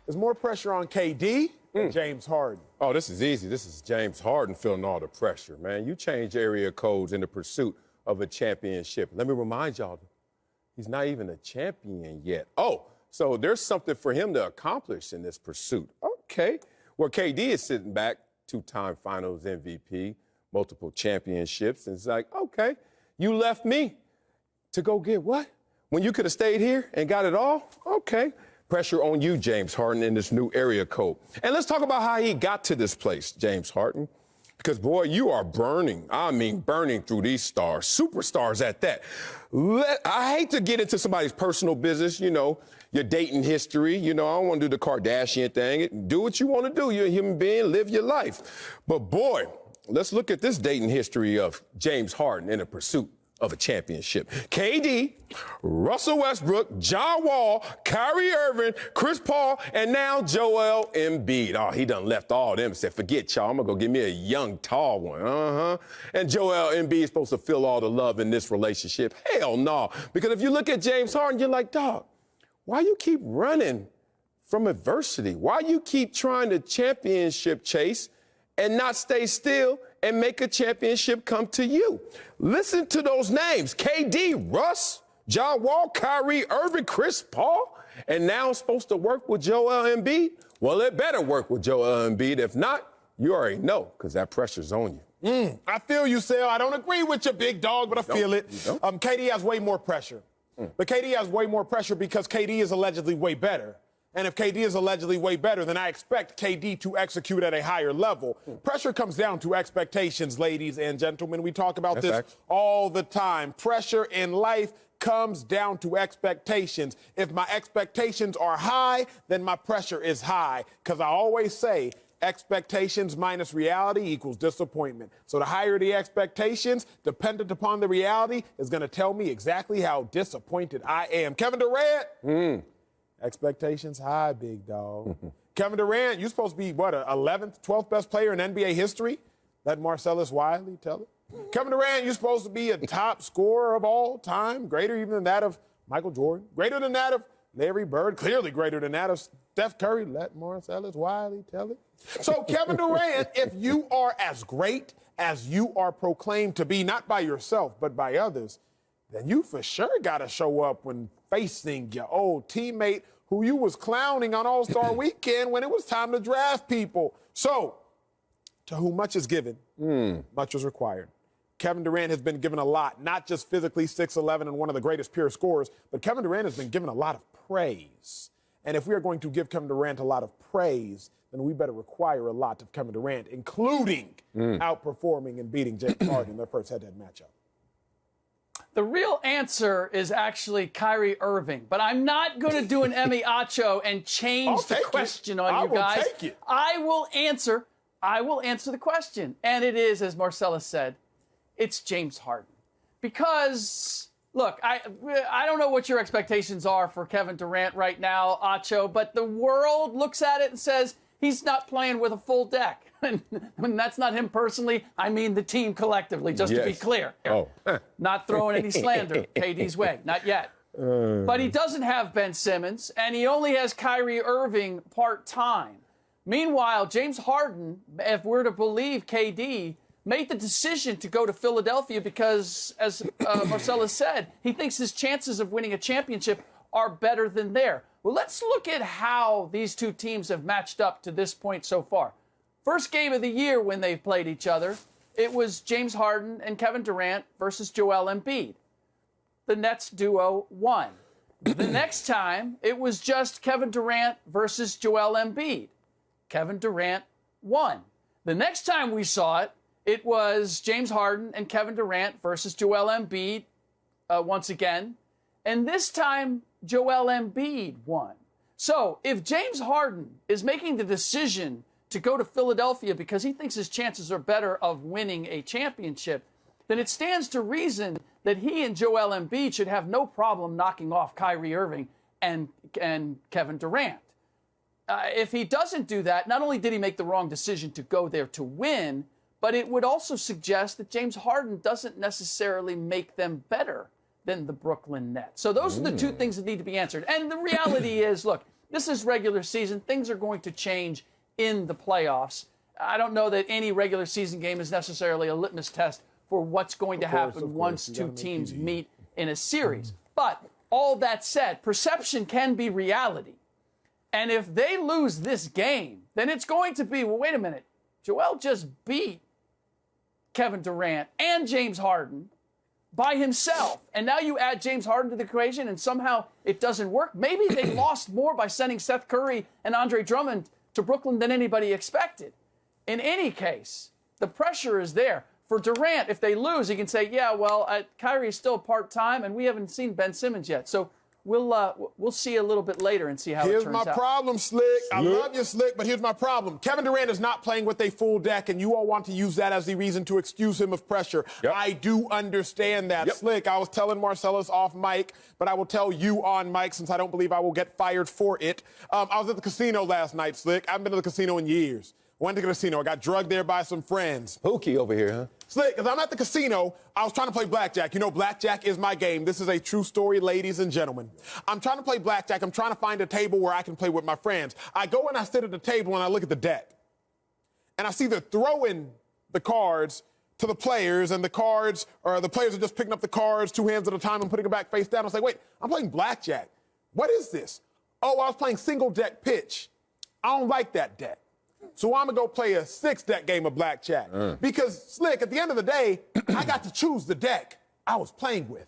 Is more pressure on KD or James Harden? Oh, this is easy. This is James Harden feeling all the pressure, man. You change area codes in the pursuit of a championship. Let me remind y'all, he's not even a champion yet. Oh, so there's something for him to accomplish in this pursuit. Okay. Well, KD is sitting back, two-time finals MVP, multiple championships. And it's like, okay, you left me to go get what? When you could have stayed here and got it all? Okay. Pressure on you, James Harden, in this new area code. And let's talk about how he got to this place, James Harden. Because, boy, you are burning. I mean, burning through these stars, superstars at that. I hate to get into somebody's personal business, you know, your dating history. You know, I don't want to do the Kardashian thing. Do what you want to do. You're a human being. Live your life. But, boy, let's look at this dating history of James Harden in the pursuit of a championship. KD, Russell Westbrook, John Wall, Kyrie Irving, Chris Paul, and now Joel Embiid. Oh, he done left all them. Said, forget y'all, I'm gonna go get me a young, tall one. And Joel Embiid is supposed to feel all the love in this relationship. Hell no. Because if you look at James Harden, you're like, dog, why you keep running from adversity? Why you keep trying to championship chase and not stay still and make a championship come to you? Listen to those names: KD, Russ, John Wall, Kyrie Irving, Chris Paul, and now it's supposed to work with Joel Embiid? Well, it better work with Joel Embiid. If not, you already know, because that pressure's on you. I feel you, Sal. I don't agree with you, big dog, but I feel it. KD has way more pressure. But KD has way more pressure because KD is allegedly way better. And if KD is allegedly way better, then I expect KD to execute at a higher level. Pressure comes down to expectations, ladies and gentlemen. We talk about this all the time. Pressure in life comes down to expectations. If my expectations are high, then my pressure is high. Because I always say, expectations minus reality equals disappointment. So the higher the expectations, dependent upon the reality, is going to tell me exactly how disappointed I am. Kevin Durant. Expectations high, big dog. Kevin Durant, you're supposed to be, what, 11th, 12th best player in NBA history? Let Marcellus Wiley tell it. Kevin Durant, you're supposed to be a top scorer of all time, greater even than that of Michael Jordan, greater than that of Larry Bird, clearly greater than that of Steph Curry. Let Marcellus Wiley tell it. So, Kevin Durant, if you are as great as you are proclaimed to be, not by yourself, but by others, then you for sure got to show up when facing your old teammate who you was clowning on All-Star Weekend when it was time to draft people. So, to whom much is given, much is required. Kevin Durant has been given a lot, not just physically 6'11" and one of the greatest pure scorers, but Kevin Durant has been given a lot of praise. And if we are going to give Kevin Durant a lot of praise, then we better require a lot of Kevin Durant, including outperforming and beating James Harden in their first head-to-head matchup. The real answer is actually Kyrie Irving, but I'm not going to do an Emmy Acho and change the question on you guys. I will answer the question, and it is, as Marcellus said, it's James Harden. Because, look, I don't know what your expectations are for Kevin Durant right now, Acho, but the world looks at it and says he's not playing with a full deck. And that's not him personally. I mean the team collectively, just to be clear. Not throwing any slander KD's way, not yet. But he doesn't have Ben Simmons, and he only has Kyrie Irving part-time. Meanwhile, James Harden, if we're to believe KD, made the decision to go to Philadelphia because, as Marcellus said, he thinks his chances of winning a championship are better than there. Well, let's look at how these two teams have matched up to this point so far. First game of the year when they've played each other, it was James Harden and Kevin Durant versus Joel Embiid. The Nets duo won. The next time, it was just Kevin Durant versus Joel Embiid. Kevin Durant won. The next time we saw it, it was James Harden and Kevin Durant versus Joel Embiid once again. And this time, Joel Embiid won. So if James Harden is making the decision to go to Philadelphia because he thinks his chances are better of winning a championship, then it stands to reason that he and Joel Embiid should have no problem knocking off Kyrie Irving and Kevin Durant. If he doesn't do that, not only did he make the wrong decision to go there to win, but it would also suggest that James Harden doesn't necessarily make them better than the Brooklyn Nets. So those are the two things that need to be answered. And the reality is, look, This is regular season. Things are going to change in the playoffs. I don't know that any regular season game is necessarily a litmus test for what's going to happen once two teams meet in a series. But all that said, perception can be reality. And if they lose this game, then it's going to be, well, wait a minute. Joel just beat Kevin Durant and James Harden by himself. And now you add James Harden to the equation and somehow it doesn't work. Maybe they lost more by sending Seth Curry and Andre Drummond to Brooklyn than anybody expected. In any case, the pressure is there. For Durant, if they lose, he can say, yeah, well, Kyrie's still part-time, and we haven't seen Ben Simmons yet. So we'll see a little bit later and see how it turns out. Here's my problem, Slick. I love you, Slick, but here's my problem. Kevin Durant is not playing with a full deck, and you all want to use that as the reason to excuse him of pressure. Yep. I do understand that, Slick. I was telling Marcellus off mic, but I will tell you on mic since I don't believe I will get fired for it. I was at the casino last night, Slick. I haven't been to the casino in years. Went to the casino. I got drugged there by some friends. Pookie over here, huh? Slick, as I'm at the casino, I was trying to play blackjack. You know, blackjack is my game. This is a true story, ladies and gentlemen. I'm trying to play blackjack. I'm trying to find a table where I can play with my friends. I go and I sit at the table and I look at the deck. And I see they're throwing the cards to the players, and the cards, or the players are just picking up the cards 2 hands at a time and putting it back face down. I was like, wait, I'm playing blackjack. What is this? Oh, I was playing single deck pitch. I don't like that deck. So I'm going to go play a 6-deck game of blackjack. Because, Slick, at the end of the day, I got to choose the deck I was playing with.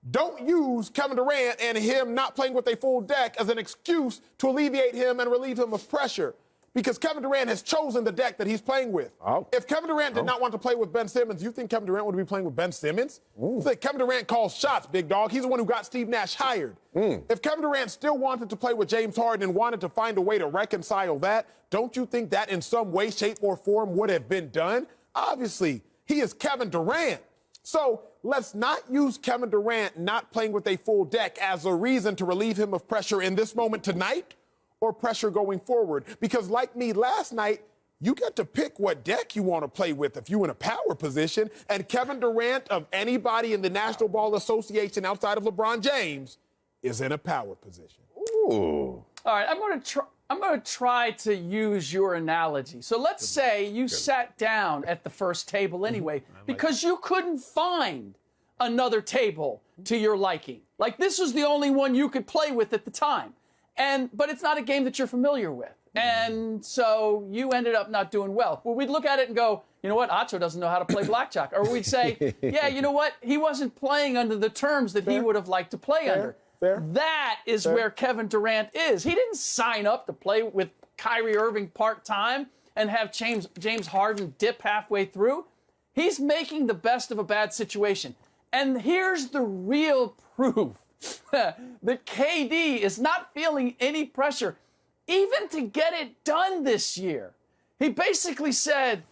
Don't use Kevin Durant and him not playing with a full deck as an excuse to alleviate him and relieve him of pressure. Because Kevin Durant has chosen the deck that he's playing with. If Kevin Durant did not want to play with Ben Simmons, you think Kevin Durant would be playing with Ben Simmons? Like, Kevin Durant calls shots, big dog. He's the one who got Steve Nash hired. If Kevin Durant still wanted to play with James Harden and wanted to find a way to reconcile that, don't you think that in some way, shape, or form would have been done? Obviously, he is Kevin Durant. So let's not use Kevin Durant not playing with a full deck as a reason to relieve him of pressure in this moment tonight, or pressure going forward. Because like me last night, you get to pick what deck you want to play with if you're in a power position. And Kevin Durant, of anybody in the National Ball Association outside of LeBron James, is in a power position. Ooh. All right, I'm going to try to use your analogy. So let's say you sat down at the first table anyway because you couldn't find another table to your liking. Like, this was the only one you could play with at the time. But it's not a game that you're familiar with. And so you ended up not doing well. Well, we'd look at it and go, you know what, Acho doesn't know how to play blackjack. Or we'd say, yeah, you know what, he wasn't playing under the terms that he would have liked to play under. That is where Kevin Durant is. He didn't sign up to play with Kyrie Irving part-time and have James Harden dip halfway through. He's making the best of a bad situation. And here's the real proof that KD is not feeling any pressure, even to get it done this year. He basically said,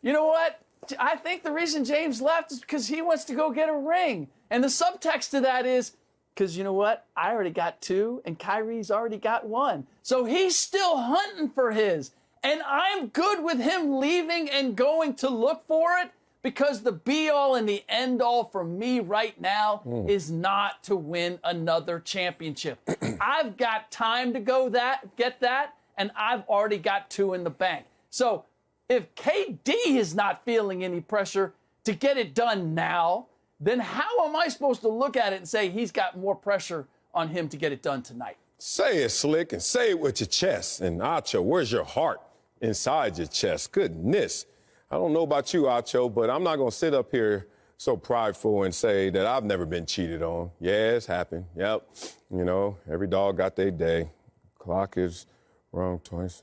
you know what? I think the reason James left is because he wants to go get a ring. And the subtext to that is, because you know what? I already got 2, and Kyrie's already got 1. So he's still hunting for his. And I'm good with him leaving and going to look for it, because the be-all and the end-all for me right now is not to win another championship. I've got time to go get that, and I've already got 2 in the bank. So if KD is not feeling any pressure to get it done now, then how am I supposed to look at it and say he's got more pressure on him to get it done tonight? Say it, Slick, and say it with your chest. And Acho, where's your heart inside your chest? Goodness. I don't know about you, Acho, but I'm not going to sit up here so prideful and say that I've never been cheated on. Yeah, it's happened. Yep. You know, every dog got their day. Clock is wrong twice.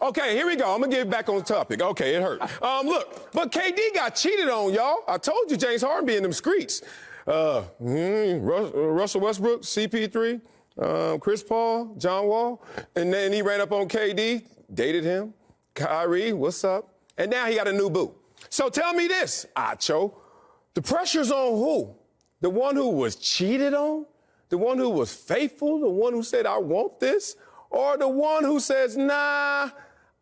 Okay, here we go. I'm going to get back on topic. Okay, it hurt. Look, but KD got cheated on, y'all. I told you James Harden be in them streets. Russell Westbrook, CP3, Chris Paul, John Wall. And then he ran up on KD, dated him. Kyrie, what's up? And now he got a new boo. So tell me this, Acho. The pressure's on who? The one who was cheated on? The one who was faithful? The one who said, I want this? Or the one who says, nah,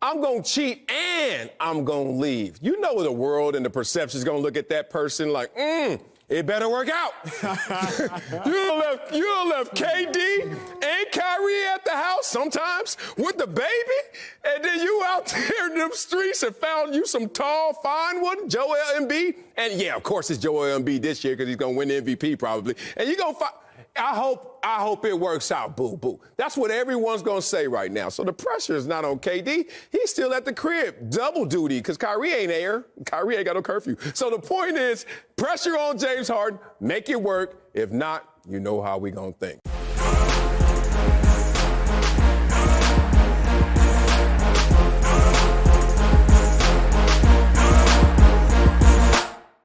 I'm going to cheat and I'm going to leave? You know the world and the perception is going to look at that person like, it better work out. you left KD and Kyrie at the house sometimes with the baby, and then you out there in them streets and found you some tall, fine one, Joel Embiid. And yeah, of course it's Joel Embiid this year because he's going to win the MVP probably. And you're going to find... I hope it works out, boo-boo. That's what everyone's going to say right now. So the pressure is not on KD. He's still at the crib, double duty, because Kyrie ain't there. Kyrie ain't got no curfew. So the point is, pressure on James Harden, make it work. If not, you know how we going to think.